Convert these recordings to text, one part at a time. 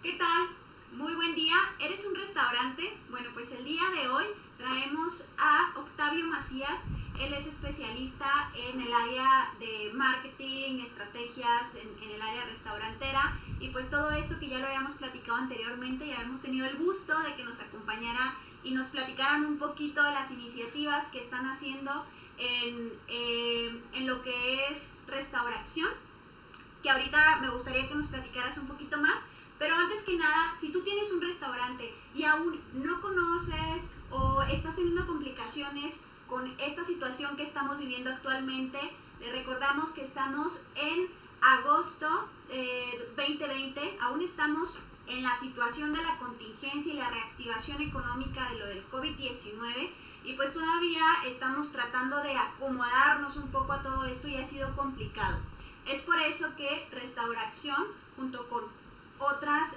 ¿Qué tal? Muy buen día. ¿Eres un restaurante? Bueno, pues el día de hoy traemos a Octavio Macías. Él es especialista en el área de marketing, estrategias, en el área restaurantera y pues todo esto que ya lo habíamos platicado anteriormente, ya hemos tenido el gusto de que nos acompañara y nos platicaran un poquito de las iniciativas que están haciendo en lo que es restauración, que ahorita me gustaría que nos platicaras un poquito más. Pero antes que nada, si tú tienes un restaurante y aún no conoces o estás teniendo complicaciones con esta situación que estamos viviendo actualmente, le recordamos que estamos en agosto 2020, aún estamos en la situación de la contingencia y la reactivación económica de lo del COVID-19 y pues todavía estamos tratando de acomodarnos un poco a todo esto y ha sido complicado. Es por eso que Restauración, junto con otras,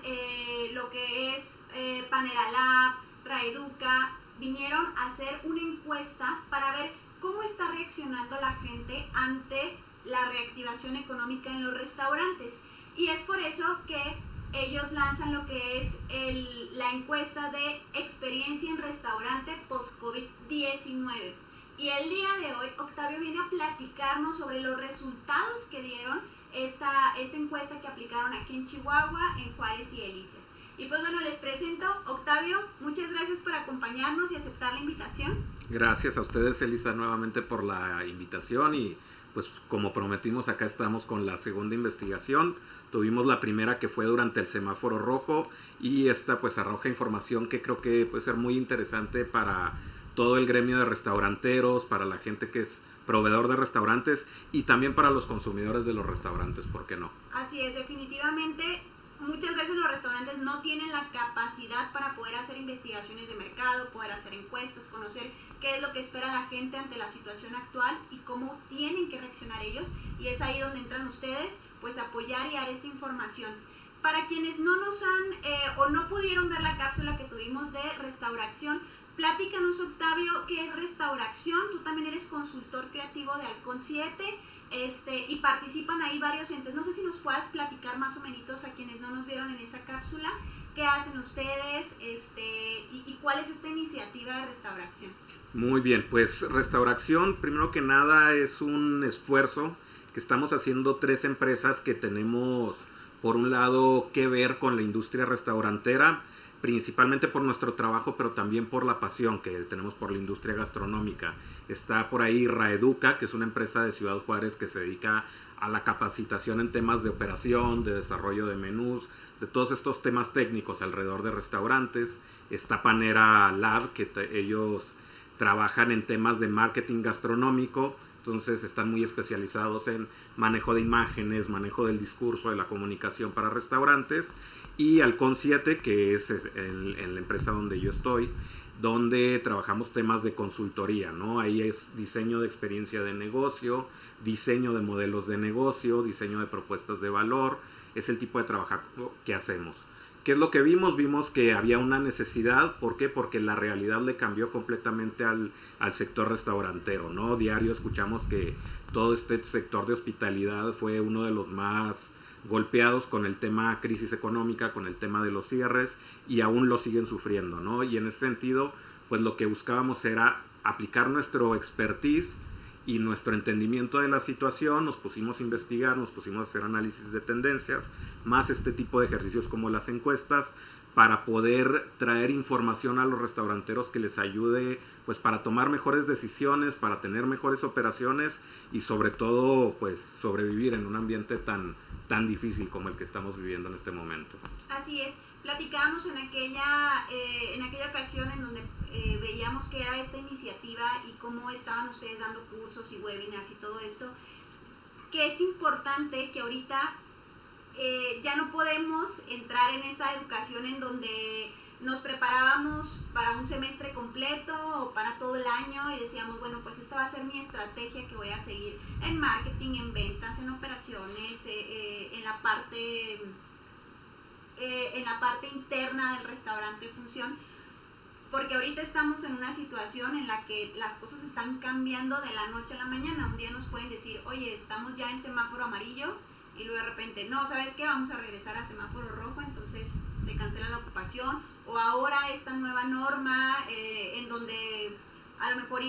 lo que es Panera Lab, Traeduca, vinieron a hacer una encuesta para ver cómo está reaccionando la gente ante la reactivación económica en los restaurantes. Y es por eso que ellos lanzan lo que es la encuesta de experiencia en restaurante post-COVID-19. Y el día de hoy Octavio viene a platicarnos sobre los resultados que dieron esta encuesta que aplicaron aquí en Chihuahua, en Juárez y Delicias. Y pues bueno, les presento Octavio, muchas gracias por acompañarnos y aceptar la invitación. Gracias a ustedes, Elisa, nuevamente por la invitación y pues como prometimos, acá estamos con la segunda investigación. Tuvimos la primera que fue durante el semáforo rojo y esta pues arroja información que creo que puede ser muy interesante para todo el gremio de restauranteros, para la gente que es proveedor de restaurantes y también para los consumidores de los restaurantes, ¿por qué no? Así es, definitivamente muchas veces los restaurantes no tienen la capacidad para poder hacer investigaciones de mercado, poder hacer encuestas, conocer qué es lo que espera la gente ante la situación actual y cómo tienen que reaccionar ellos, y es ahí donde entran ustedes, pues apoyar y dar esta información. Para quienes no nos han o no pudieron ver la cápsula que tuvimos de Restauración, platícanos, Octavio, ¿qué es Restauración? Tú también eres consultor creativo de Halcón 7 y participan ahí varios entes. No sé si nos puedas platicar más o menos a quienes no nos vieron en esa cápsula, qué hacen ustedes y cuál es esta iniciativa de Restauración. Muy bien, pues Restauración, primero que nada, es un esfuerzo que estamos haciendo tres empresas que tenemos, por un lado, que ver con la industria restaurantera, principalmente por nuestro trabajo, pero también por la pasión que tenemos por la industria gastronómica. Está por ahí Raeduca, que es una empresa de Ciudad Juárez que se dedica a la capacitación en temas de operación, de desarrollo de menús, de todos estos temas técnicos alrededor de restaurantes. Está Panera Lab, que ellos trabajan en temas de marketing gastronómico, entonces están muy especializados en manejo de imágenes, manejo del discurso, de la comunicación para restaurantes. Y Halcón 7, que es en la empresa donde yo estoy, donde trabajamos temas de consultoría, ¿no? Ahí es diseño de experiencia de negocio, diseño de modelos de negocio, diseño de propuestas de valor, es el tipo de trabajo que hacemos. ¿Qué es lo que vimos? Vimos que había una necesidad, ¿por qué? Porque la realidad le cambió completamente al sector restaurantero, ¿no? Diario escuchamos que todo este sector de hospitalidad fue uno de los más golpeados con el tema crisis económica, con el tema de los cierres y aún lo siguen sufriendo, ¿no? Y en ese sentido, pues lo que buscábamos era aplicar nuestro expertise y nuestro entendimiento de la situación, nos pusimos a investigar, nos pusimos a hacer análisis de tendencias, más este tipo de ejercicios como las encuestas, para poder traer información a los restauranteros que les ayude pues para tomar mejores decisiones, para tener mejores operaciones y sobre todo pues sobrevivir en un ambiente tan difícil como el que estamos viviendo en este momento. Así es, platicábamos en aquella ocasión en donde veíamos que era esta iniciativa y cómo estaban ustedes dando cursos y webinars y todo esto, que es importante que ahorita ya no podemos entrar en esa educación en donde nos preparábamos para un semestre completo o para todo el año y decíamos, bueno, pues esta va a ser mi estrategia que voy a seguir en marketing, en ventas, en operaciones, en la parte interna del restaurante función, porque ahorita estamos en una situación en la que las cosas están cambiando de la noche a la mañana. Un día nos pueden decir, oye, estamos ya en semáforo amarillo y luego de repente, no, ¿sabes qué? Vamos a regresar a semáforo rojo, entonces se cancela la ocupación, o ahora esta nueva norma en donde a lo mejor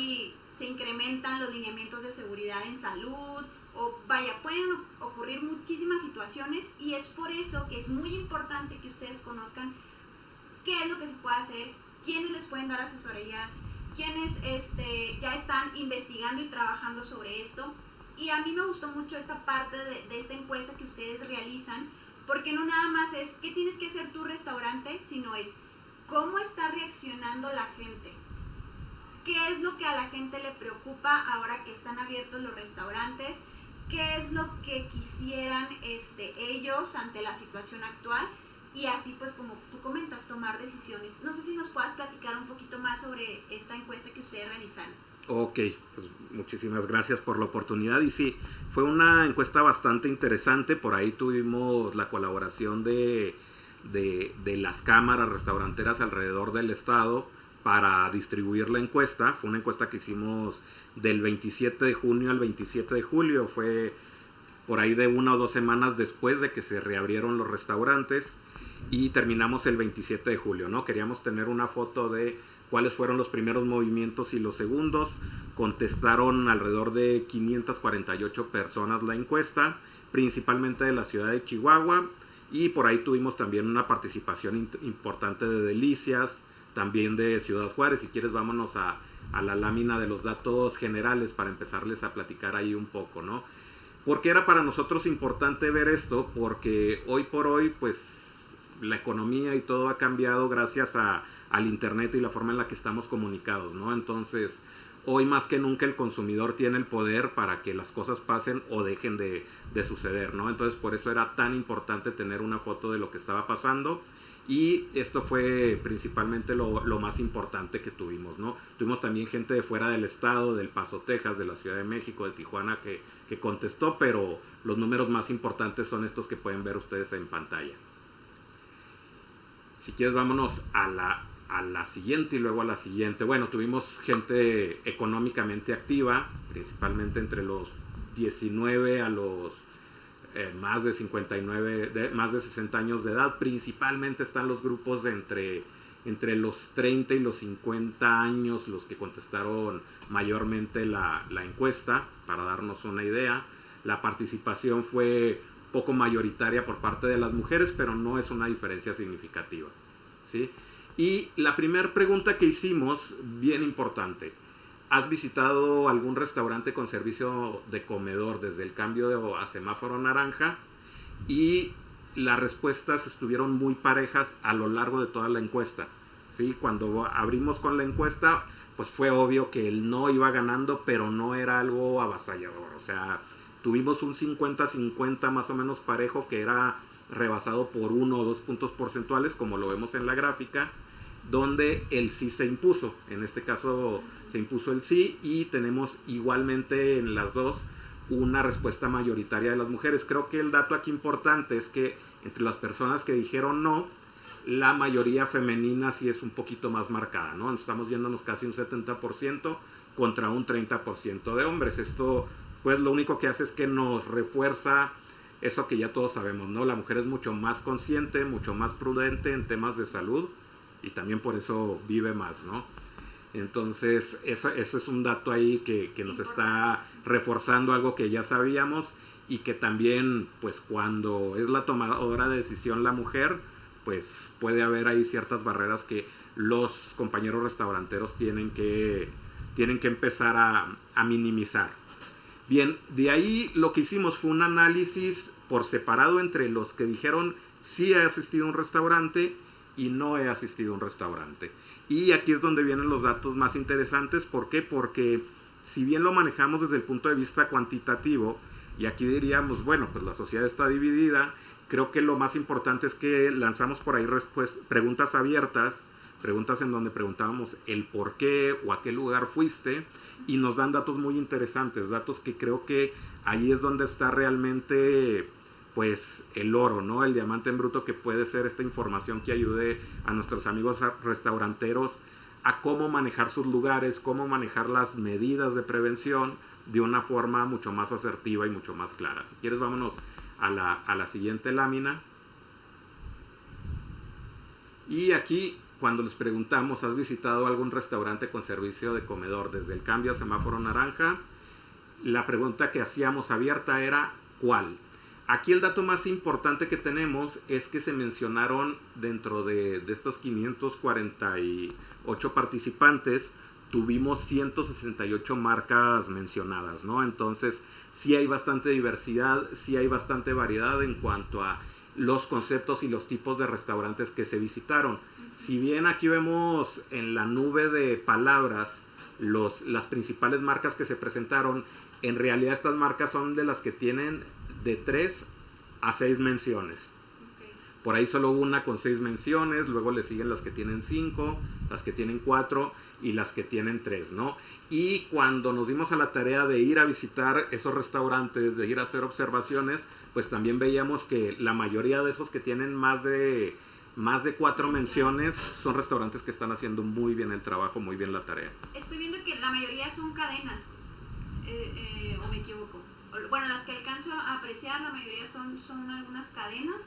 se incrementan los lineamientos de seguridad en salud, o vaya, pueden ocurrir muchísimas situaciones, y es por eso que es muy importante que ustedes conozcan qué es lo que se puede hacer, quiénes les pueden dar asesorías, quiénes ya están investigando y trabajando sobre esto. Y a mí me gustó mucho esta parte de esta encuesta que ustedes realizan, porque no nada más es qué tienes que hacer tu restaurante, sino es cómo está reaccionando la gente. ¿Qué es lo que a la gente le preocupa ahora que están abiertos los restaurantes? ¿Qué es lo que quisieran ellos ante la situación actual? Y así, pues, como tú comentas, tomar decisiones. No sé si nos puedas platicar un poquito más sobre esta encuesta que ustedes realizaron. Ok, pues muchísimas gracias por la oportunidad. Y sí, fue una encuesta bastante interesante. Por ahí tuvimos la colaboración de las cámaras restauranteras alrededor del estado para distribuir la encuesta. Fue una encuesta que hicimos del 27 de junio al 27 de julio. Fue por ahí de 1 o 2 semanas después de que se reabrieron los restaurantes, y terminamos el 27 de julio, ¿no? Queríamos tener una foto de cuáles fueron los primeros movimientos y los segundos. Contestaron alrededor de 548 personas la encuesta, principalmente de la ciudad de Chihuahua, y por ahí tuvimos también una participación importante de Delicias, también de Ciudad Juárez. Si quieres, vámonos a la lámina de los datos generales para empezarles a platicar ahí un poco, ¿no? ¿Por qué era para nosotros importante ver esto? Porque hoy por hoy, pues, la economía y todo ha cambiado gracias al internet y la forma en la que estamos comunicados, ¿no? Entonces, hoy más que nunca el consumidor tiene el poder para que las cosas pasen o dejen de suceder, ¿no? Entonces, por eso era tan importante tener una foto de lo que estaba pasando. Y esto fue principalmente lo más importante que tuvimos, ¿no? Tuvimos también gente de fuera del estado, del Paso, Texas, de la Ciudad de México, de Tijuana, que contestó, pero los números más importantes son estos que pueden ver ustedes en pantalla. Si quieres, vámonos a la siguiente y luego a la siguiente. Bueno, tuvimos gente económicamente activa, principalmente entre los 19 a los más de 59, más de 60 años de edad. Principalmente están los grupos de entre los 30 y los 50 años, los que contestaron mayormente la encuesta, para darnos una idea. La participación fue poco mayoritaria por parte de las mujeres, pero no es una diferencia significativa, ¿sí? Y la primera pregunta que hicimos, bien importante: ¿has visitado algún restaurante con servicio de comedor desde el cambio a semáforo naranja? Y las respuestas estuvieron muy parejas a lo largo de toda la encuesta, ¿sí? Cuando abrimos con la encuesta, pues fue obvio que el no iba ganando, pero no era algo avasallador. O sea, tuvimos un 50-50 más o menos parejo, que era rebasado por 1 o 2 puntos porcentuales, como lo vemos en la gráfica, donde el sí se impuso. En este caso se impuso el sí, y tenemos igualmente en las dos una respuesta mayoritaria de las mujeres. Creo que el dato aquí importante es que entre las personas que dijeron no, la mayoría femenina sí es un poquito más marcada, ¿no? Estamos yéndonos casi un 70% contra un 30% de hombres. Esto, pues, lo único que hace es que nos refuerza eso que ya todos sabemos, ¿no? La mujer es mucho más consciente, mucho más prudente en temas de salud, y también por eso vive más, ¿no? Entonces, eso es un dato ahí que nos está reforzando algo que ya sabíamos, y que también, pues, cuando es la tomadora de decisión la mujer, pues puede haber ahí ciertas barreras que los compañeros restauranteros tienen que empezar a minimizar. Bien, de ahí lo que hicimos fue un análisis por separado entre los que dijeron sí he asistido a un restaurante y no he asistido a un restaurante. Y aquí es donde vienen los datos más interesantes. ¿Por qué? Porque si bien lo manejamos desde el punto de vista cuantitativo, y aquí diríamos, bueno, pues la sociedad está dividida, creo que lo más importante es que lanzamos por ahí preguntas abiertas, preguntas en donde preguntábamos el por qué o a qué lugar fuiste, y nos dan datos muy interesantes, datos que creo que ahí es donde está realmente, pues, el oro, ¿no? El diamante en bruto, que puede ser esta información que ayude a nuestros amigos restauranteros a cómo manejar sus lugares, cómo manejar las medidas de prevención de una forma mucho más asertiva y mucho más clara. Si quieres, vámonos a la siguiente lámina. Y aquí, cuando les preguntamos, ¿has visitado algún restaurante con servicio de comedor desde el cambio a semáforo naranja? La pregunta que hacíamos abierta era ¿cuál? Aquí el dato más importante que tenemos es que se mencionaron dentro de estos 548 participantes, tuvimos 168 marcas mencionadas, ¿no? Entonces, sí hay bastante diversidad, sí hay bastante variedad en cuanto a los conceptos y los tipos de restaurantes que se visitaron. Si bien aquí vemos en la nube de palabras las principales marcas que se presentaron, en realidad estas marcas son de las que tienen de 3 a 6 menciones. Por ahí solo una con 6 menciones, luego le siguen las que tienen 5, las que tienen 4 y las que tienen 3, ¿no? Y cuando nos dimos a la tarea de ir a visitar esos restaurantes, de ir a hacer observaciones, pues también veíamos que la mayoría de esos que tienen más de 4 menciones son restaurantes que están haciendo muy bien el trabajo, muy bien la tarea. Estoy viendo que la mayoría son cadenas, o me equivoco. Bueno, las que alcanzo a apreciar, la mayoría son algunas cadenas,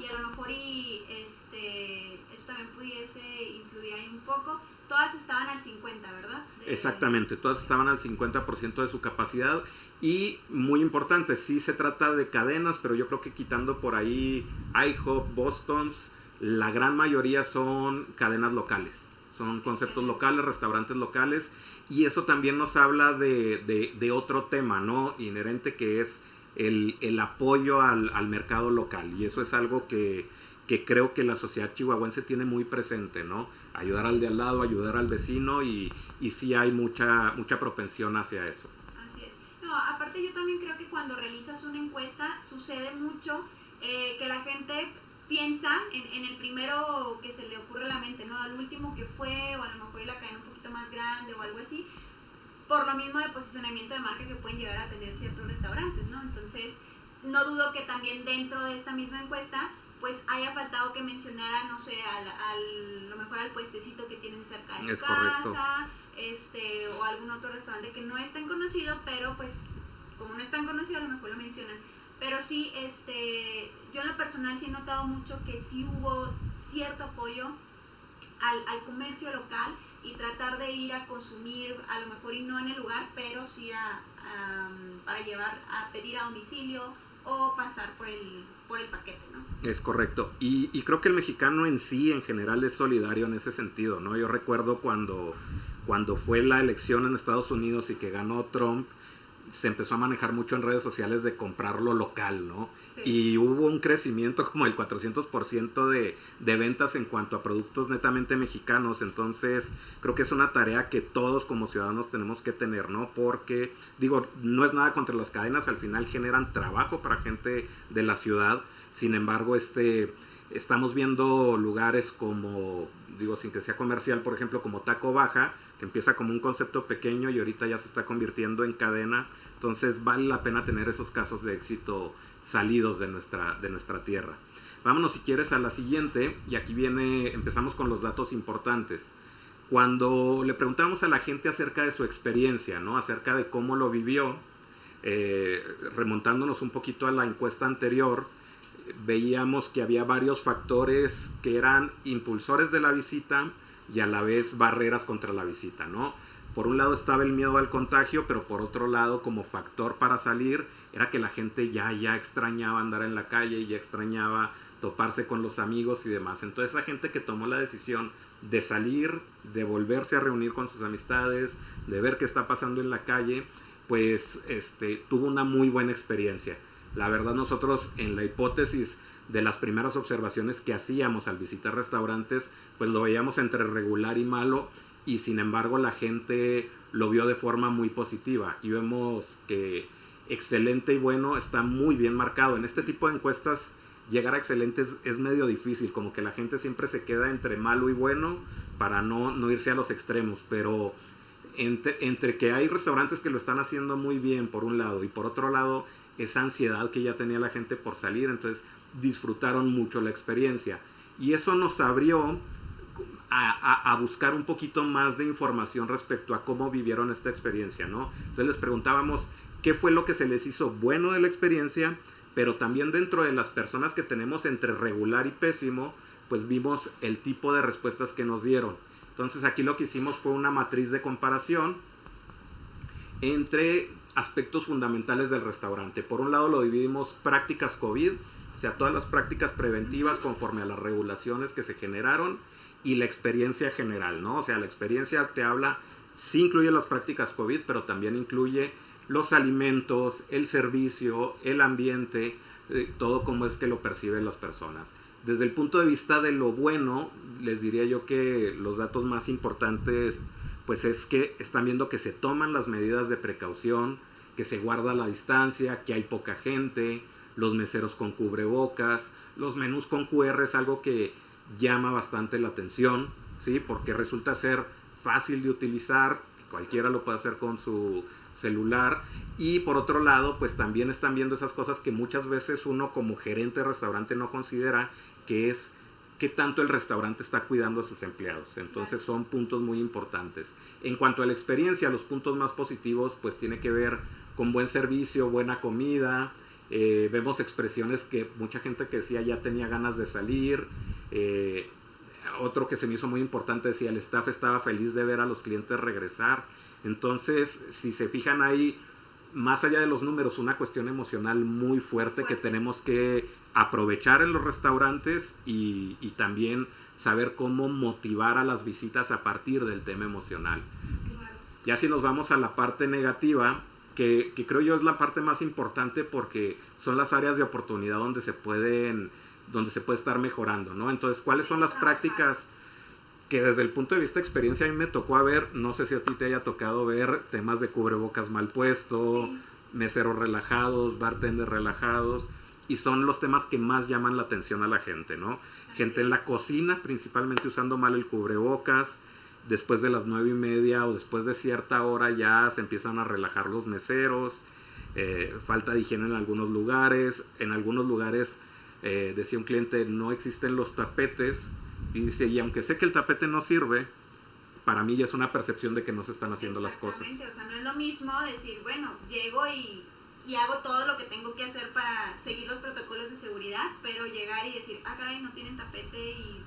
y a lo mejor eso también pudiese influir ahí un poco. Todas estaban al 50, ¿verdad? Exactamente, todas estaban al 50% de su capacidad. Y muy importante, sí se trata de cadenas, pero yo creo que quitando por ahí IHOP, Boston's, la gran mayoría son cadenas locales. Son conceptos locales, restaurantes locales. Y eso también nos habla de otro tema, ¿no? Inherente, que es el apoyo al mercado local. Y eso es algo que creo que la sociedad chihuahuense tiene muy presente, ¿no? Ayudar al de al lado, ayudar al vecino, y sí hay mucha propensión hacia eso. Así es. No, aparte yo también creo que cuando realizas una encuesta sucede mucho que la gente piensa en el primero que se le ocurre a la mente, ¿no? Al último que fue, o a lo mejor la cadena un poquito más grande o algo así, por lo mismo de posicionamiento de marca que pueden llegar a tener ciertos restaurantes, ¿no? Entonces, no dudo que también dentro de esta misma encuesta pues haya faltado que mencionara, no sé, a lo mejor al puestecito que tienen cerca de su casa, o algún otro restaurante que no es tan conocido, pero pues como no es tan conocido a lo mejor lo mencionan. Pero sí, yo en lo personal sí he notado mucho que sí hubo cierto apoyo al comercio local, y tratar de ir a consumir, a lo mejor y no en el lugar, pero sí para llevar, a pedir a domicilio o pasar por el paquete, ¿no? Es correcto. Y creo que el mexicano en sí, en general, es solidario en ese sentido, ¿no? Yo recuerdo cuando fue la elección en Estados Unidos y que ganó Trump, se empezó a manejar mucho en redes sociales de comprar lo local, ¿no? Sí. Y hubo un crecimiento como el 400% de ventas en cuanto a productos netamente mexicanos. Entonces creo que es una tarea que todos como ciudadanos tenemos que tener, ¿no? Porque, digo, no es nada contra las cadenas, al final generan trabajo para gente de la ciudad. Sin embargo, estamos viendo lugares como, digo, sin que sea comercial, por ejemplo, como Taco Baja, que empieza como un concepto pequeño y ahorita ya se está convirtiendo en cadena. Entonces vale la pena tener esos casos de éxito salidos de nuestra tierra. Vámonos, si quieres, a la siguiente, y aquí empezamos con los datos importantes. Cuando le preguntamos a la gente acerca de su experiencia, ¿no? Acerca de cómo lo vivió, remontándonos un poquito a la encuesta anterior, veíamos que había varios factores que eran impulsores de la visita y a la vez barreras contra la visita, ¿no? Por un lado estaba el miedo al contagio, pero por otro lado, como factor para salir, era que la gente ya extrañaba andar en la calle, ya extrañaba toparse con los amigos y demás. Entonces la gente que tomó la decisión de salir, de volverse a reunir con sus amistades, de ver qué está pasando en la calle, pues tuvo una muy buena experiencia. La verdad, nosotros en la hipótesis de las primeras observaciones que hacíamos al visitar restaurantes, pues lo veíamos entre regular y malo, y sin embargo la gente lo vio de forma muy positiva. Aquí vemos que excelente y bueno está muy bien marcado. En este tipo de encuestas llegar a excelente es medio difícil, como que la gente siempre se queda entre malo y bueno para no irse a los extremos, pero entre que hay restaurantes que lo están haciendo muy bien por un lado, y por otro lado esa ansiedad que ya tenía la gente por salir, entonces disfrutaron mucho la experiencia, y eso nos abrió a buscar un poquito más de información respecto a cómo vivieron esta experiencia, ¿no? Entonces les preguntábamos qué fue lo que se les hizo bueno de la experiencia, pero también dentro de las personas que tenemos entre regular y pésimo, pues vimos el tipo de respuestas que nos dieron. Entonces aquí lo que hicimos fue una matriz de comparación entre aspectos fundamentales del restaurante. Por un lado lo dividimos prácticas COVID, o sea, todas las prácticas preventivas conforme a las regulaciones que se generaron, y la experiencia general, ¿no? O sea, la experiencia te habla, sí incluye las prácticas COVID, pero también incluye los alimentos, el servicio, el ambiente, todo como es que lo perciben las personas. Desde el punto de vista de lo bueno, les diría yo que los datos más importantes pues es que están viendo que se toman las medidas de precaución, que se guarda la distancia, que hay poca gente, los meseros con cubrebocas, los menús con QR es algo que llama bastante la atención, ¿sí? Porque resulta ser fácil de utilizar, cualquiera lo puede hacer con su celular, y por otro lado pues también están viendo esas cosas que muchas veces uno como gerente de restaurante no considera, que es qué tanto el restaurante está cuidando a sus empleados. Entonces son puntos muy importantes. En cuanto a la experiencia, los puntos más positivos pues tiene que ver con buen servicio, buena comida. Vemos expresiones que mucha gente que decía ya tenía ganas de salir. Otro que se me hizo muy importante decía el staff estaba feliz de ver a los clientes regresar. Entonces si se fijan ahí, más allá de los números, una cuestión emocional muy fuerte que tenemos que aprovechar en los restaurantes y también saber cómo motivar a las visitas a partir del tema emocional. Claro. Ya si nos vamos a la parte negativa, que creo yo es la parte más importante porque son las áreas de oportunidad donde se puede estar mejorando, ¿no? Entonces, ¿cuáles son las prácticas que desde el punto de vista de experiencia a mí me tocó ver? No sé si a ti te haya tocado ver temas de cubrebocas mal puesto, sí, meseros relajados, bartenders relajados, y son los temas que más llaman la atención a la gente, ¿no? Gente en la cocina, principalmente usando mal el cubrebocas. Después de las 9:30 o después de cierta hora ya se empiezan a relajar los meseros. Falta de higiene en algunos lugares. En algunos lugares, decía un cliente, no existen los tapetes. Y dice, y aunque sé que el tapete no sirve, para mí ya es una percepción de que no se están haciendo las cosas. O sea, no es lo mismo decir, bueno, llego y hago todo lo que tengo que hacer para seguir los protocolos de seguridad, pero llegar y decir, ah, caray, no tienen tapete y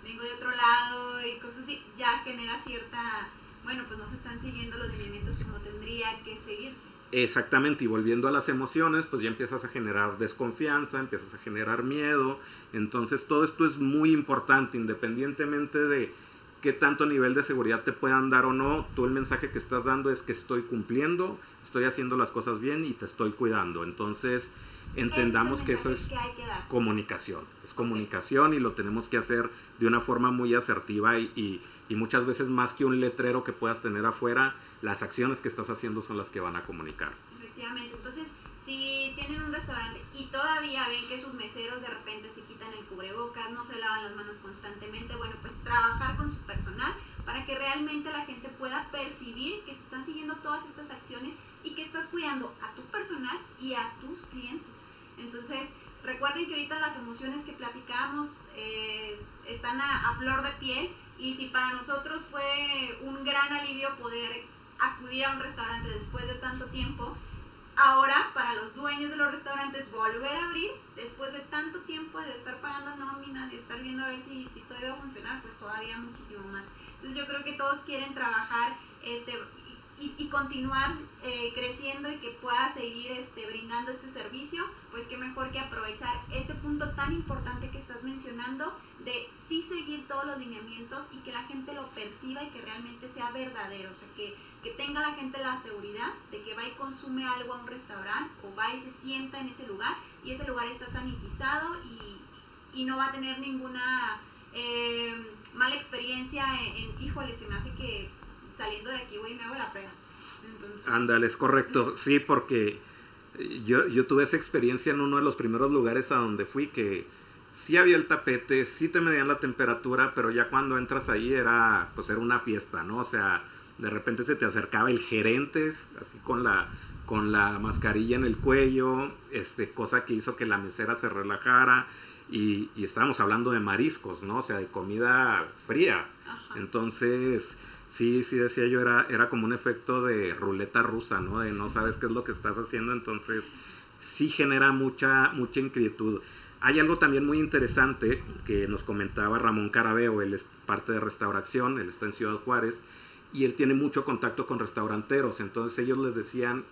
vengo de otro lado y cosas así, ya genera cierta, bueno, pues no se están siguiendo los lineamientos como tendría que seguirse. Exactamente, y volviendo a las emociones, pues ya empiezas a generar desconfianza, empiezas a generar miedo. Entonces todo esto es muy importante, independientemente de qué tanto nivel de seguridad te puedan dar o no. Tú el mensaje que estás dando es que estoy cumpliendo, estoy haciendo las cosas bien y te estoy cuidando. Entonces entendamos que eso es comunicación, es comunicación, y lo tenemos que hacer de una forma muy asertiva y muchas veces más que un letrero que puedas tener afuera, las acciones que estás haciendo son las que van a comunicar. Efectivamente, entonces si tienen un restaurante y todavía ven que sus meseros de repente se quitan el cubrebocas, no se lavan las manos constantemente, bueno, pues trabajar con su personal para que realmente la gente pueda percibir que se están siguiendo todas estas acciones y que estás cuidando a tu personal y a tus clientes. Entonces, recuerden que ahorita las emociones que platicábamos están a flor de piel, y si para nosotros fue un gran alivio poder acudir a un restaurante después de tanto tiempo, ahora para los dueños de los restaurantes volver a abrir después de tanto tiempo de estar pagando nóminas y estar viendo a ver si todavía va a funcionar, pues todavía muchísimo más. Entonces yo creo que todos quieren trabajar y continuar creciendo y que pueda seguir brindando este servicio, pues qué mejor que aprovechar este punto tan importante que estás mencionando de sí seguir todos los lineamientos y que la gente lo perciba y que realmente sea verdadero, o sea, que tenga la gente la seguridad de que va y consume algo a un restaurante o va y se sienta en ese lugar y ese lugar está sanitizado y no va a tener ninguna mala experiencia híjole, se me hace que saliendo de aquí voy y me hago la prueba. Entonces... Ándale, es correcto, sí, porque yo tuve esa experiencia en uno de los primeros lugares a donde fui, que sí había el tapete, sí te medían la temperatura, pero ya cuando entras ahí era una fiesta, ¿no? O sea, de repente se te acercaba el gerente, así con la mascarilla en el cuello, cosa que hizo que la mesera se relajara, y estábamos hablando de mariscos, ¿no? O sea, de comida fría. Ajá. Entonces... Sí, decía yo, era como un efecto de ruleta rusa, ¿no? De no sabes qué es lo que estás haciendo, entonces sí genera mucha inquietud. Hay algo también muy interesante que nos comentaba Ramón Carabeo, él es parte de restauración, él está en Ciudad Juárez, y él tiene mucho contacto con restauranteros. Entonces ellos le decían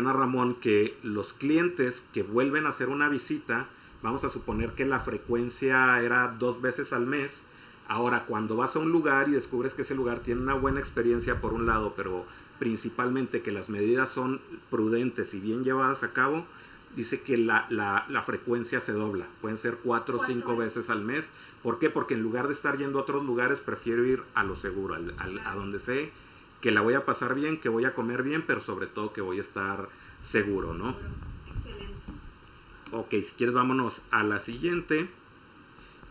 a Ramón que los clientes que vuelven a hacer una visita, vamos a suponer que la frecuencia era 2 veces al mes. Ahora, cuando vas a un lugar y descubres que ese lugar tiene una buena experiencia por un lado, pero principalmente que las medidas son prudentes y bien llevadas a cabo, dice que la frecuencia se dobla. Pueden ser 4 o 5 veces al mes. ¿Por qué? Porque en lugar de estar yendo a otros lugares, prefiero ir a lo seguro, a donde sé que la voy a pasar bien, que voy a comer bien, pero sobre todo que voy a estar seguro, ¿no? Excelente. Ok, si quieres vámonos a la siguiente.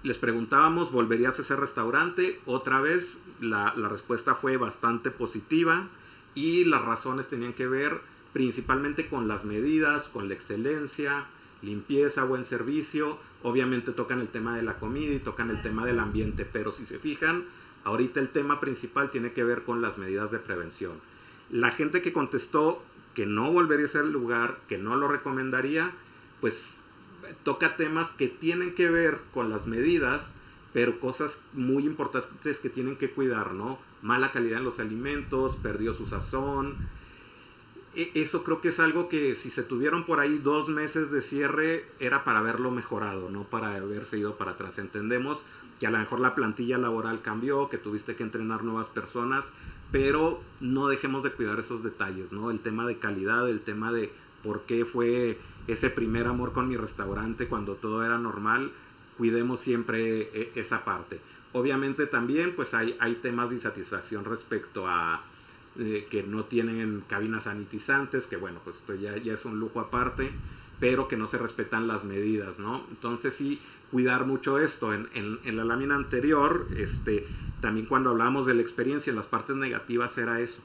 Les preguntábamos, ¿volverías a ese restaurante? Otra vez, la respuesta fue bastante positiva y las razones tenían que ver principalmente con las medidas, con la excelencia, limpieza, buen servicio. Obviamente tocan el tema de la comida y tocan el tema del ambiente, pero si se fijan, ahorita el tema principal tiene que ver con las medidas de prevención. La gente que contestó que no volvería a ese lugar, que no lo recomendaría, pues toca temas que tienen que ver con las medidas, pero cosas muy importantes que tienen que cuidar, ¿no? Mala calidad en los alimentos, perdió su sazón. Eso creo que es algo que si se tuvieron por ahí 2 meses de cierre era para haberlo mejorado, no para haberse ido para atrás. Entendemos que a lo mejor la plantilla laboral cambió, que tuviste que entrenar nuevas personas, pero no dejemos de cuidar esos detalles, ¿no? El tema de calidad, el tema de por qué fue ese primer amor con mi restaurante cuando todo era normal. Cuidemos siempre esa parte. Obviamente también pues hay temas de insatisfacción respecto a que no tienen cabinas sanitizantes, que bueno, pues esto ya es un lujo aparte, pero que no se respetan las medidas, ¿no? Entonces sí, cuidar mucho esto. En la lámina anterior, también cuando hablábamos de la experiencia, en las partes negativas era eso.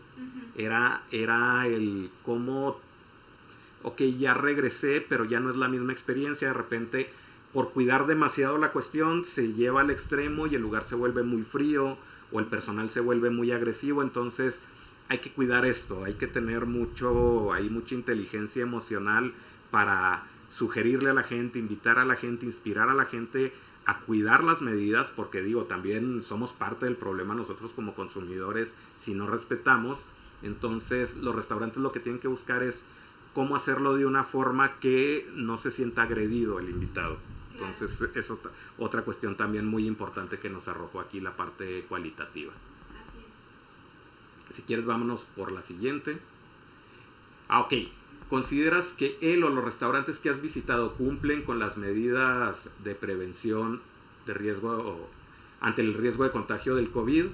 Era el cómo, ok, ya regresé, pero ya no es la misma experiencia. De repente, por cuidar demasiado la cuestión, se lleva al extremo y el lugar se vuelve muy frío o el personal se vuelve muy agresivo. Entonces hay que cuidar esto, hay que tener mucha inteligencia emocional para sugerirle a la gente, invitar a la gente, inspirar a la gente a cuidar las medidas, porque digo, también somos parte del problema nosotros como consumidores si no respetamos. Entonces los restaurantes lo que tienen que buscar es cómo hacerlo de una forma que no se sienta agredido el invitado. Entonces es otra cuestión también muy importante que nos arrojó aquí la parte cualitativa. Así es. Si quieres vámonos por la siguiente. Ok. ¿Consideras que él o los restaurantes que has visitado cumplen con las medidas de prevención de riesgo ante el riesgo de contagio del COVID?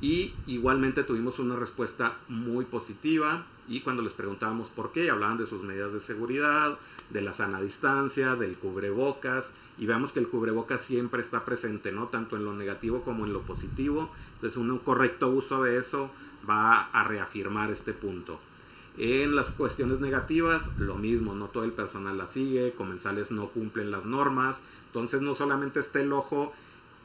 Y igualmente tuvimos una respuesta muy positiva, y cuando les preguntábamos por qué, hablaban de sus medidas de seguridad, de la sana distancia, del cubrebocas, y veamos que el cubrebocas siempre está presente, ¿no? Tanto en lo negativo como en lo positivo. Entonces un correcto uso de eso va a reafirmar este punto. En las cuestiones negativas, lo mismo, no todo el personal la sigue, comensales no cumplen las normas. Entonces no solamente está el ojo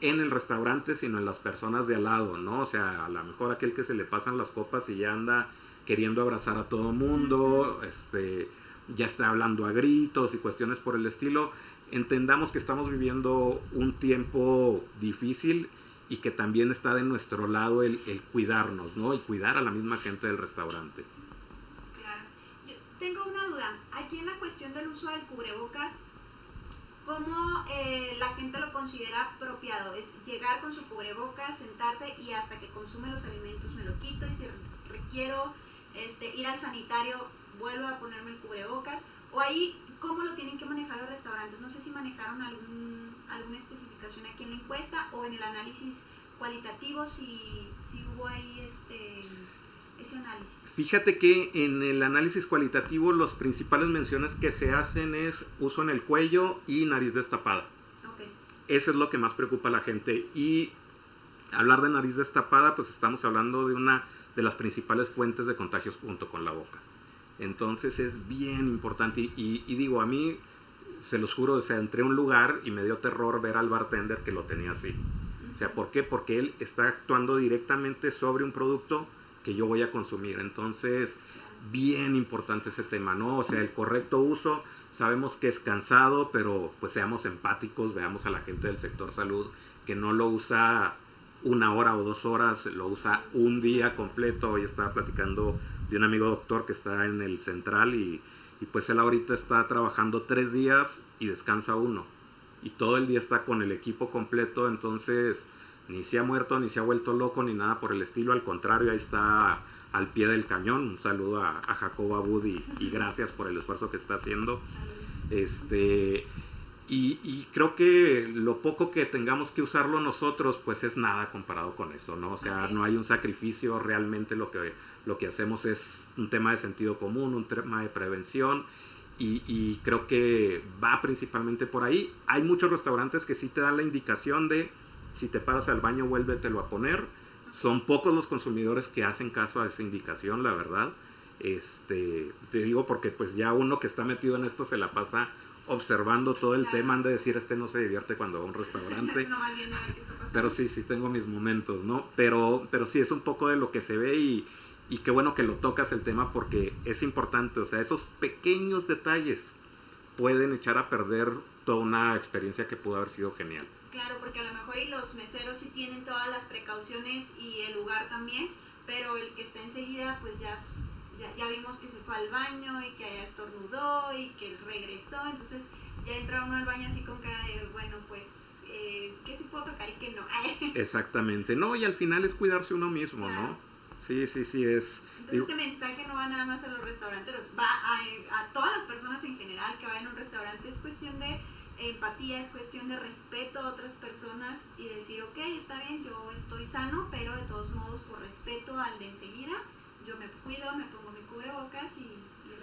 en el restaurante, sino en las personas de al lado, ¿no? O sea, a lo mejor aquel que se le pasan las copas y ya anda queriendo abrazar a todo mundo, ya está hablando a gritos y cuestiones por el estilo. Entendamos que estamos viviendo un tiempo difícil y que también está de nuestro lado el cuidarnos, ¿no? Y cuidar a la misma gente del restaurante. Claro. Yo tengo una duda. Aquí en la cuestión del uso del cubrebocas, ¿cómo la gente lo considera apropiado? ¿Es llegar con su cubrebocas, sentarse y hasta que consume los alimentos me lo quito? Y si requiero ir al sanitario, vuelvo a ponerme el cubrebocas. O ahí, ¿cómo lo tienen que manejar los restaurantes? No sé si manejaron alguna especificación aquí en la encuesta o en el análisis cualitativo, si hubo ahí ese análisis. Fíjate que en el análisis cualitativo las principales menciones que se hacen es uso en el cuello y nariz destapada. Okay. Eso es lo que más preocupa a la gente. Y hablar de nariz destapada, pues estamos hablando de una de las principales fuentes de contagios junto con la boca. Entonces es bien importante. Y digo, a mí, se los juro, o sea, entré a un lugar y me dio terror ver al bartender que lo tenía así. O sea, ¿por qué? Porque él está actuando directamente sobre un producto que yo voy a consumir. Entonces, bien importante ese tema, ¿no? O sea, el correcto uso, sabemos que es cansado, pero pues seamos empáticos, veamos a la gente del sector salud que no lo usa 1 hora o 2 horas, lo usa un día completo. Hoy estaba platicando de un amigo doctor que está en el central y pues él ahorita está trabajando 3 días y descansa 1. Y todo el día está con el equipo completo, entonces ni se ha muerto, ni se ha vuelto loco, ni nada por el estilo. Al contrario, ahí está al pie del cañón. Un saludo a Jacobo Abud y gracias por el esfuerzo que está haciendo. Y creo que lo poco que tengamos que usarlo nosotros, pues es nada comparado con eso, ¿no? O sea, no hay un sacrificio, realmente lo que hacemos es un tema de sentido común, un tema de prevención, y creo que va principalmente por ahí. Hay muchos restaurantes que sí te dan la indicación de, si te paras al baño, vuélvetelo a poner. Son pocos los consumidores que hacen caso a esa indicación, la verdad. Te digo porque pues ya uno que está metido en esto se la pasa observando todo el tema, han de decir, no se divierte cuando va a un restaurante. No, más bien a ver qué está pasando. Pero sí tengo mis momentos, ¿no? Pero sí es un poco de lo que se ve y qué bueno que lo tocas el tema porque es importante. O sea, esos pequeños detalles pueden echar a perder toda una experiencia que pudo haber sido genial. Claro, porque a lo mejor y los meseros sí tienen todas las precauciones y el lugar también, pero el que está enseguida pues ya vimos que se fue al baño y que allá estornudó y que regresó, entonces ya entra uno al baño así con cara de, bueno, pues, ¿qué sí puedo tocar y qué no? Exactamente, no, y al final es cuidarse uno mismo, claro. ¿No? Sí, es... Entonces este mensaje no va nada más a los restauranteros, va a todas las personas en general que vayan a un restaurante. Es cuestión de empatía, es cuestión de respeto a otras personas y decir, ok, está bien, yo estoy sano, pero de todos modos, por respeto al de enseguida, yo me cuido, me pongo mi cubrebocas y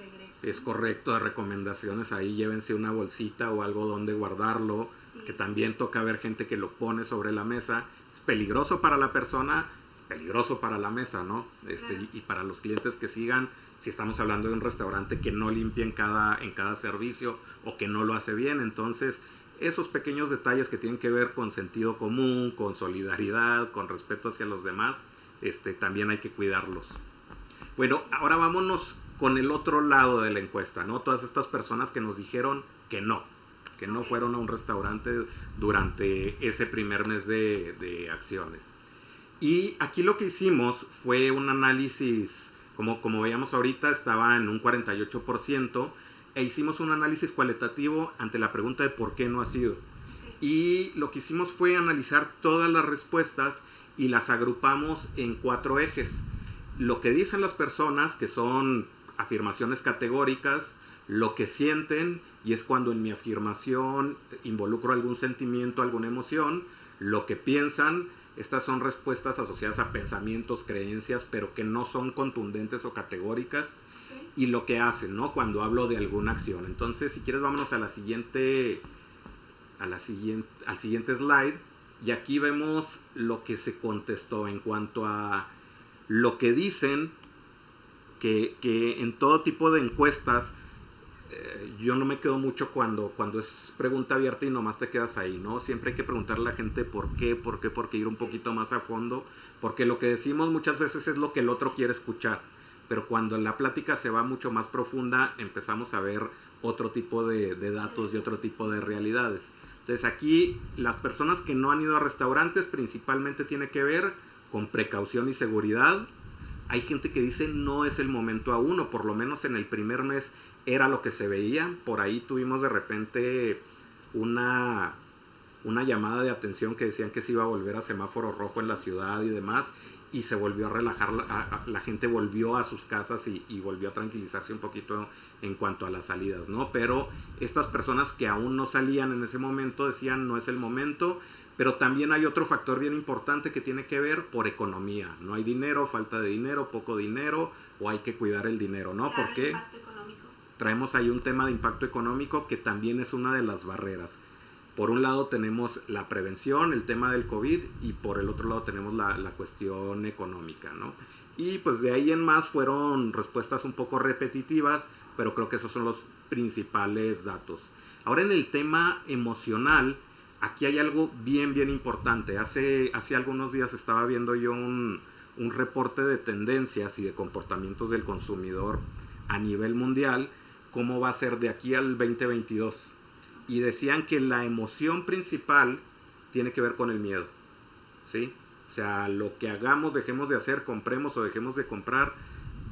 regreso. Es correcto, de recomendaciones ahí, llévense una bolsita o algo donde guardarlo, sí. Que también toca ver gente que lo pone sobre la mesa. Es peligroso para la persona, peligroso para la mesa, ¿no? Claro. Y para los clientes que sigan, si estamos hablando de un restaurante que no limpia en cada servicio o que no lo hace bien, entonces esos pequeños detalles que tienen que ver con sentido común, con solidaridad, con respeto hacia los demás, también hay que cuidarlos. Bueno, ahora vámonos con el otro lado de la encuesta, ¿no? Todas estas personas que nos dijeron que no fueron a un restaurante durante ese primer mes de acciones. Y aquí lo que hicimos fue un análisis, como veíamos ahorita, estaba en un 48%, e hicimos un análisis cualitativo ante la pregunta de por qué no ha sido. Y lo que hicimos fue analizar todas las respuestas y las agrupamos en 4 ejes. Lo que dicen las personas, que son afirmaciones categóricas, lo que sienten, y es cuando en mi afirmación involucro algún sentimiento, alguna emoción, lo que piensan. Estas son respuestas asociadas a pensamientos, creencias, pero que no son contundentes o categóricas. Y lo que hacen, ¿no? Cuando hablo de alguna acción. Entonces, si quieres, vámonos al siguiente slide. Y aquí vemos lo que se contestó en cuanto a lo que dicen, que en todo tipo de encuestas, yo no me quedo mucho cuando es pregunta abierta y nomás te quedas ahí, ¿no? Siempre hay que preguntarle a la gente por qué, ir un poquito más a fondo, porque lo que decimos muchas veces es lo que el otro quiere escuchar, pero cuando la plática se va mucho más profunda, empezamos a ver otro tipo de datos y otro tipo de realidades. Entonces aquí las personas que no han ido a restaurantes principalmente tiene que ver con precaución y seguridad. Hay gente que dice no es el momento aún, o por lo menos en el primer mes era lo que se veía. Por ahí tuvimos de repente una llamada de atención que decían que se iba a volver a semáforo rojo en la ciudad y demás, y se volvió a relajar, la gente volvió a sus casas y volvió a tranquilizarse un poquito en cuanto a las salidas, ¿no? Pero estas personas que aún no salían en ese momento decían no es el momento. Pero también hay otro factor bien importante que tiene que ver por economía. No hay dinero, falta de dinero, poco dinero, o hay que cuidar el dinero, ¿no? Claro, porque traemos ahí un tema de impacto económico que también es una de las barreras. Por un lado tenemos la prevención, el tema del COVID, y por el otro lado tenemos la cuestión económica, ¿no? Y pues de ahí en más fueron respuestas un poco repetitivas, pero creo que esos son los principales datos. Ahora en el tema emocional, aquí hay algo bien importante. Hace algunos días estaba viendo yo un un reporte de tendencias y de comportamientos del consumidor a nivel mundial, cómo va a ser de aquí al 2022. Y decían que la emoción principal tiene que ver con el miedo, ¿sí? O sea, lo que hagamos, dejemos de hacer, compremos o dejemos de comprar,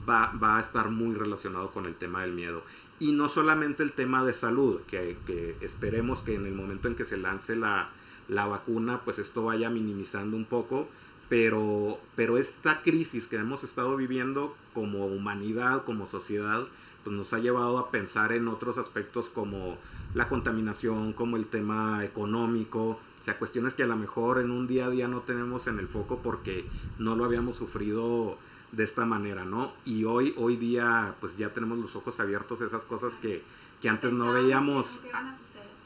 va a estar muy relacionado con el tema del miedo. Y no solamente el tema de salud, que esperemos que en el momento en que se lance la vacuna, pues esto vaya minimizando un poco, pero esta crisis que hemos estado viviendo como humanidad, como sociedad, pues nos ha llevado a pensar en otros aspectos como la contaminación, como el tema económico, o sea, cuestiones que a lo mejor en un día a día no tenemos en el foco porque no lo habíamos sufrido de esta manera, ¿no? Y hoy día pues ya tenemos los ojos abiertos a esas cosas que antes no veíamos,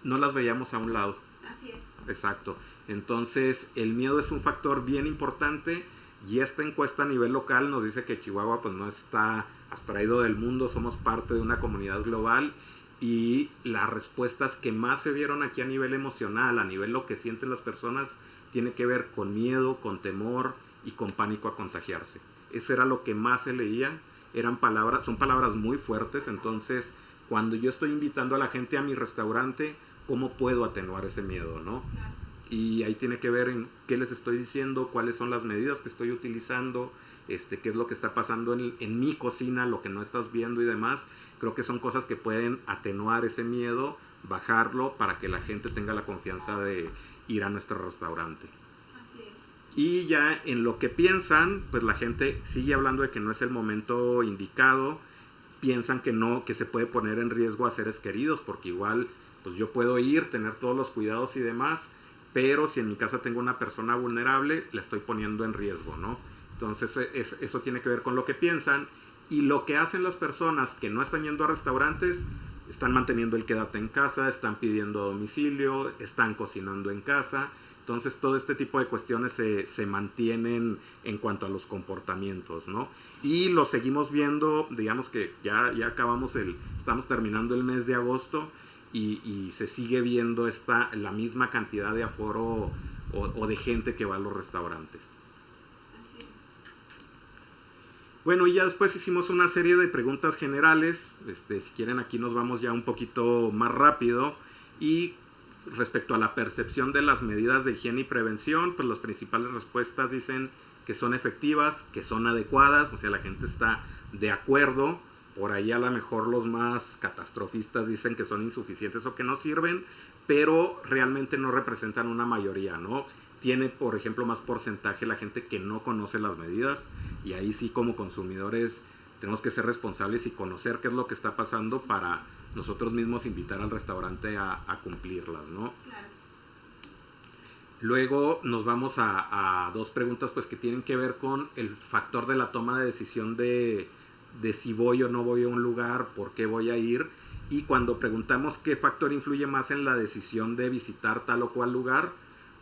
no las veíamos a un lado. Así es. Exacto. Entonces el miedo es un factor bien importante y esta encuesta a nivel local nos dice que Chihuahua pues no está abstraído del mundo, somos parte de una comunidad global y las respuestas que más se vieron aquí a nivel emocional, a nivel lo que sienten las personas, tiene que ver con miedo, con temor y con pánico a contagiarse. Eso era lo que más se leía, son palabras muy fuertes, entonces cuando yo estoy invitando a la gente a mi restaurante, ¿cómo puedo atenuar ese miedo, no? Y ahí tiene que ver en qué les estoy diciendo, cuáles son las medidas que estoy utilizando, qué es lo que está pasando en mi cocina, lo que no estás viendo y demás. Creo que son cosas que pueden atenuar ese miedo, bajarlo para que la gente tenga la confianza de ir a nuestro restaurante. Así es. Y ya en lo que piensan, pues la gente sigue hablando de que no es el momento indicado, piensan que no, que se puede poner en riesgo a seres queridos, porque igual pues yo puedo ir, tener todos los cuidados y demás, pero si en mi casa tengo una persona vulnerable, la estoy poniendo en riesgo, ¿no? Entonces eso tiene que ver con lo que piensan. Y lo que hacen las personas que no están yendo a restaurantes, están manteniendo el quédate en casa, están pidiendo a domicilio, están cocinando en casa. Entonces todo este tipo de cuestiones se mantienen en cuanto a los comportamientos, ¿no? Y lo seguimos viendo, digamos que ya estamos terminando el mes de agosto y se sigue viendo la misma cantidad de aforo o de gente que va a los restaurantes. Así es. Bueno, y ya después hicimos una serie de preguntas generales. Si quieren, aquí nos vamos ya un poquito más rápido. Y respecto a la percepción de las medidas de higiene y prevención, pues las principales respuestas dicen que son efectivas, que son adecuadas, o sea, la gente está de acuerdo. Por ahí a lo mejor los más catastrofistas dicen que son insuficientes o que no sirven, pero realmente no representan una mayoría, ¿no? Tiene, por ejemplo, más porcentaje la gente que no conoce las medidas, y ahí sí, como consumidores tenemos que ser responsables y conocer qué es lo que está pasando para nosotros mismos invitar al restaurante a cumplirlas, ¿no? Claro. Luego nos vamos a dos preguntas pues que tienen que ver con el factor de la toma de decisión de si voy o no voy a un lugar, por qué voy a ir. Y cuando preguntamos qué factor influye más en la decisión de visitar tal o cual lugar,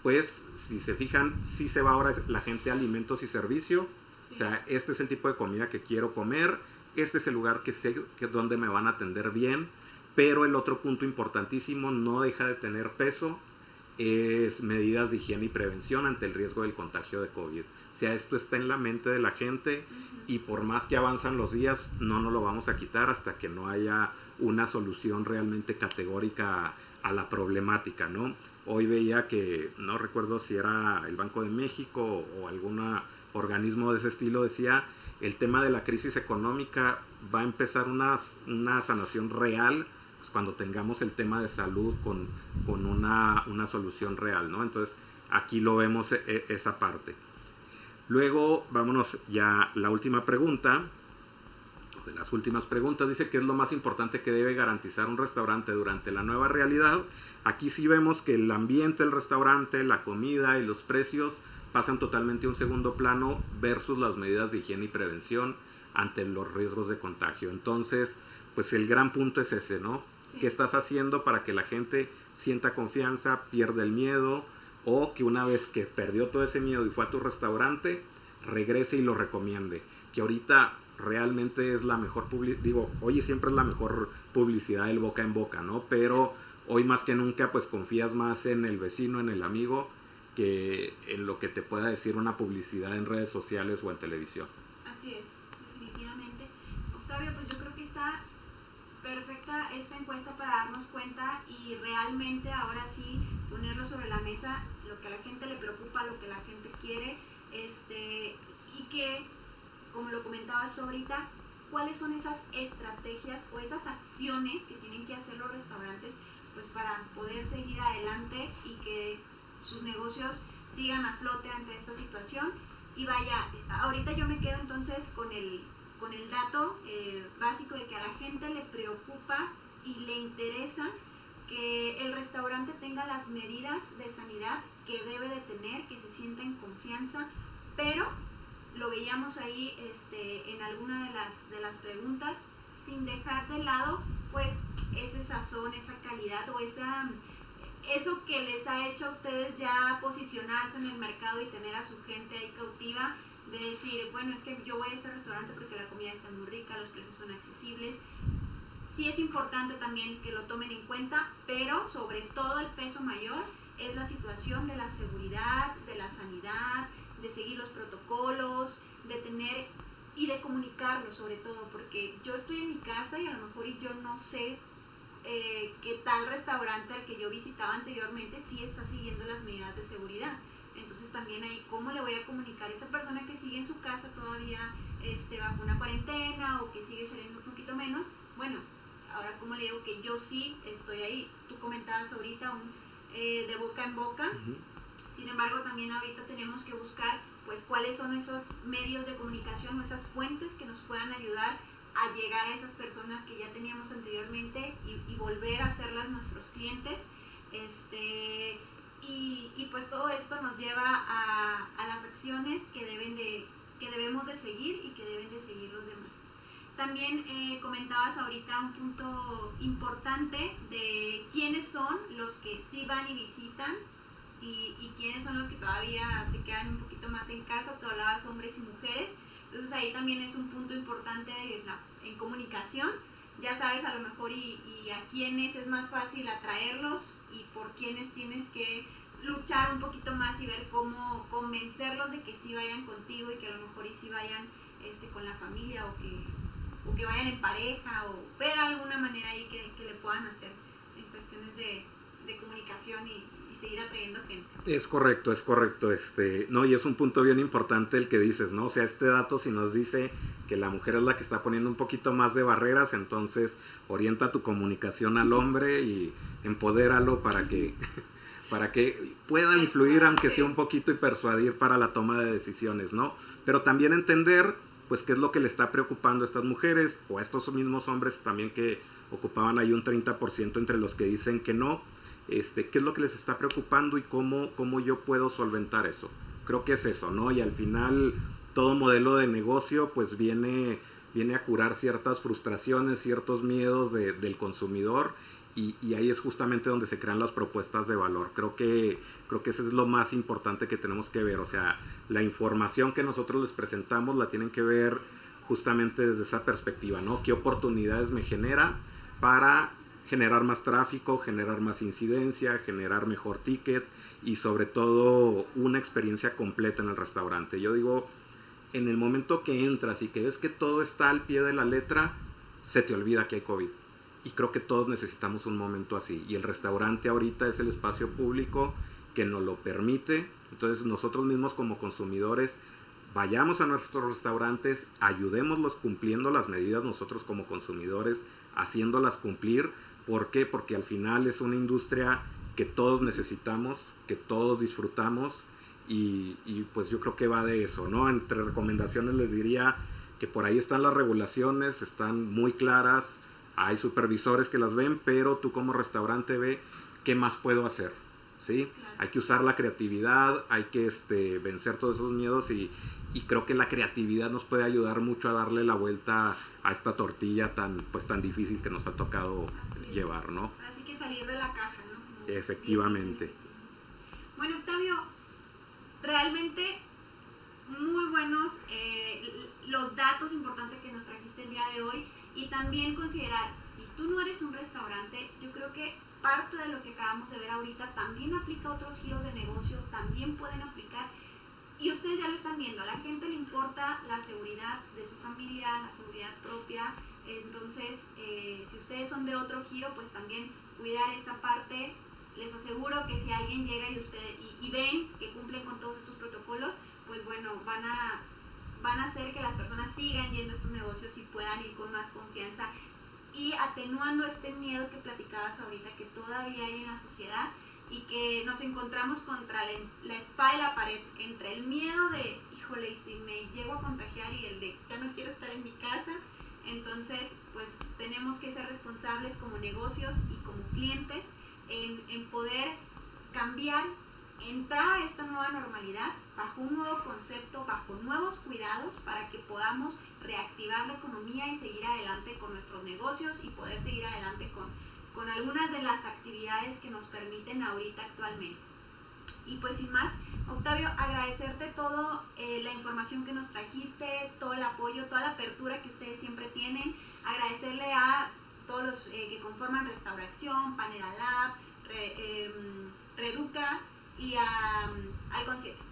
pues si se fijan, sí se va ahora la gente a alimentos y servicio. Sí. O sea, este es el tipo de comida que quiero comer, este es el lugar que sé que es donde me van a atender bien. Pero el otro punto importantísimo, no deja de tener peso, es medidas de higiene y prevención ante el riesgo del contagio de COVID. O sea, esto está en la mente de la gente y por más que avanzan los días, no nos lo vamos a quitar hasta que no haya una solución realmente categórica a la problemática, ¿no? Hoy veía que, no recuerdo si era el Banco de México o algún organismo de ese estilo, decía el tema de la crisis económica va a empezar una sanación real pues cuando tengamos el tema de salud con una solución real, ¿no? Entonces aquí lo vemos esa parte. Luego vámonos ya la última pregunta, de las últimas preguntas, dice que es lo más importante que debe garantizar un restaurante durante la nueva realidad. Aquí sí vemos que el ambiente del restaurante, la comida y los precios pasan totalmente a un segundo plano versus las medidas de higiene y prevención ante los riesgos de contagio. Entonces, pues el gran punto es ese, ¿no? Sí. ¿Qué estás haciendo para que la gente sienta confianza, pierda el miedo, o que una vez que perdió todo ese miedo y fue a tu restaurante, regrese y lo recomiende? Que ahorita realmente es la mejor hoy siempre es la mejor publicidad del boca en boca, ¿no? Pero hoy más que nunca pues confías más en el vecino, en el amigo, que en lo que te pueda decir una publicidad en redes sociales o en televisión. Así es, definitivamente. Octavio, pues yo creo que está perfecta esta encuesta para darnos cuenta y realmente ahora sí ponerlo sobre la mesa, lo que a la gente le preocupa, lo que la gente quiere, y que, como lo comentabas tú ahorita, cuáles son esas estrategias o esas acciones que tienen que hacer los restaurantes pues para poder seguir adelante y que sus negocios sigan a flote ante esta situación. Y vaya, ahorita yo me quedo entonces con el dato básico de que a la gente le preocupa y le interesa que el restaurante tenga las medidas de sanidad que debe de tener, que se sienta en confianza, pero lo veíamos ahí en alguna de las preguntas, sin dejar de lado pues ese sazón, esa calidad o eso que les ha hecho a ustedes ya posicionarse en el mercado y tener a su gente ahí cautiva, de decir, bueno, es que yo voy a este restaurante porque la comida está muy rica, los precios son accesibles. Sí es importante también que lo tomen en cuenta, pero sobre todo el peso mayor es la situación de la seguridad, de la sanidad, de seguir los protocolos, de tener y de comunicarlo sobre todo, porque yo estoy en mi casa y a lo mejor yo no sé que tal restaurante al que yo visitaba anteriormente sí está siguiendo las medidas de seguridad. Entonces también ahí cómo le voy a comunicar a esa persona que sigue en su casa todavía bajo una cuarentena o que sigue saliendo un poquito menos. Bueno, ahora cómo le digo que yo sí estoy ahí. Tú comentabas ahorita de boca en boca. Sin embargo, también ahorita tenemos que buscar pues cuáles son esos medios de comunicación o esas fuentes que nos puedan ayudar a llegar a esas personas que ya teníamos anteriormente y volver a hacerlas nuestros clientes. Y pues todo esto nos lleva a las acciones que debemos de seguir y que deben de seguir los demás. También comentabas ahorita un punto importante de quiénes son los que sí van y visitan y quiénes son los que todavía se quedan un poquito más en casa. Tú hablabas hombres y mujeres, entonces ahí también es un punto importante en comunicación. Ya sabes a lo mejor y a quiénes es más fácil atraerlos y por quiénes tienes que luchar un poquito más y ver cómo convencerlos de que sí vayan contigo y que a lo mejor y sí vayan con la familia o que vayan en pareja o ver alguna manera ahí que le puedan hacer en cuestiones de comunicación y seguir atrayendo gente. Es correcto. No, y es un punto bien importante el que dices, ¿no? O sea, este dato si nos dice que la mujer es la que está poniendo un poquito más de barreras, entonces orienta tu comunicación al hombre y empodéralo para que pueda influir, aunque sea un poquito, y persuadir para la toma de decisiones, ¿no? Pero también entender, pues, qué es lo que le está preocupando a estas mujeres o a estos mismos hombres también que ocupaban ahí un 30% entre los que dicen que no. Qué es lo que les está preocupando y cómo yo puedo solventar eso. Creo que es eso, ¿no? Y al final todo modelo de negocio pues viene a curar ciertas frustraciones, ciertos miedos del consumidor y ahí es justamente donde se crean las propuestas de valor. Creo que eso es lo más importante que tenemos que ver. O sea, la información que nosotros les presentamos la tienen que ver justamente desde esa perspectiva, ¿no? ¿Qué oportunidades me genera para generar más tráfico, generar más incidencia, generar mejor ticket y sobre todo una experiencia completa en el restaurante? Yo digo, en el momento que entras y que ves que todo está al pie de la letra, se te olvida que hay COVID. Y creo que todos necesitamos un momento así. Y el restaurante ahorita es el espacio público que nos lo permite. Entonces nosotros mismos como consumidores vayamos a nuestros restaurantes, ayudémoslos cumpliendo las medidas nosotros como consumidores, haciéndolas cumplir. ¿Por qué? Porque al final es una industria que todos necesitamos, que todos disfrutamos y pues yo creo que va de eso, ¿no? Entre recomendaciones les diría que por ahí están las regulaciones, están muy claras, hay supervisores que las ven, pero tú como restaurante ve qué más puedo hacer, ¿sí? Claro. Hay que usar la creatividad, hay que vencer todos esos miedos y creo que la creatividad nos puede ayudar mucho a darle la vuelta a esta tortilla tan difícil que nos ha tocado llevar, ¿no? Así que salir de la caja, ¿no? Como efectivamente. Bueno, Octavio, realmente muy buenos los datos importantes que nos trajiste el día de hoy y también considerar, si tú no eres un restaurante, yo creo que parte de lo que acabamos de ver ahorita también aplica a otros giros de negocio, también pueden aplicar. Y ustedes ya lo están viendo, a la gente le importa la seguridad de su familia, la seguridad propia. Entonces, si ustedes son de otro giro, pues también cuidar esta parte. Les aseguro que si alguien llega y ven que cumplen con todos estos protocolos, pues bueno, van a hacer que las personas sigan yendo a estos negocios y puedan ir con más confianza y atenuando este miedo que platicabas ahorita que todavía hay en la sociedad y que nos encontramos contra la espada y la pared, entre el miedo de, híjole, y si me llego a contagiar, y el de, ya no quiero estar en mi casa. Entonces, pues tenemos que ser responsables como negocios y como clientes en poder cambiar, entrar a esta nueva normalidad bajo un nuevo concepto, bajo nuevos cuidados para que podamos reactivar la economía y seguir adelante con nuestros negocios y poder seguir adelante con algunas de las actividades que nos permiten ahorita actualmente. Y pues sin más, Octavio, agradecerte toda la información que nos trajiste, todo el apoyo, toda la apertura que ustedes siempre tienen, agradecerle a todos los que conforman Restauración, Panera Lab, Reduca y al Concierto.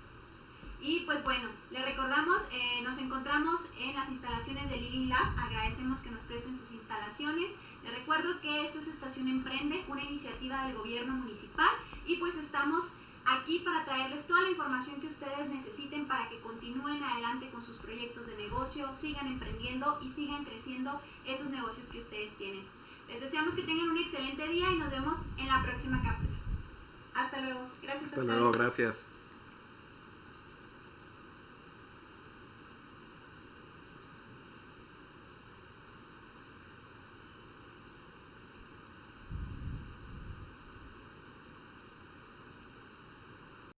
Y pues bueno, le recordamos, nos encontramos en las instalaciones de Living Lab, agradecemos que nos presten sus instalaciones. Les recuerdo que esto es Estación Emprende, una iniciativa del gobierno municipal, y pues estamos aquí para traerles toda la información que ustedes necesiten para que continúen adelante con sus proyectos de negocio, sigan emprendiendo y sigan creciendo esos negocios que ustedes tienen. Les deseamos que tengan un excelente día y nos vemos en la próxima cápsula. Hasta luego. Gracias. Hasta luego, gracias.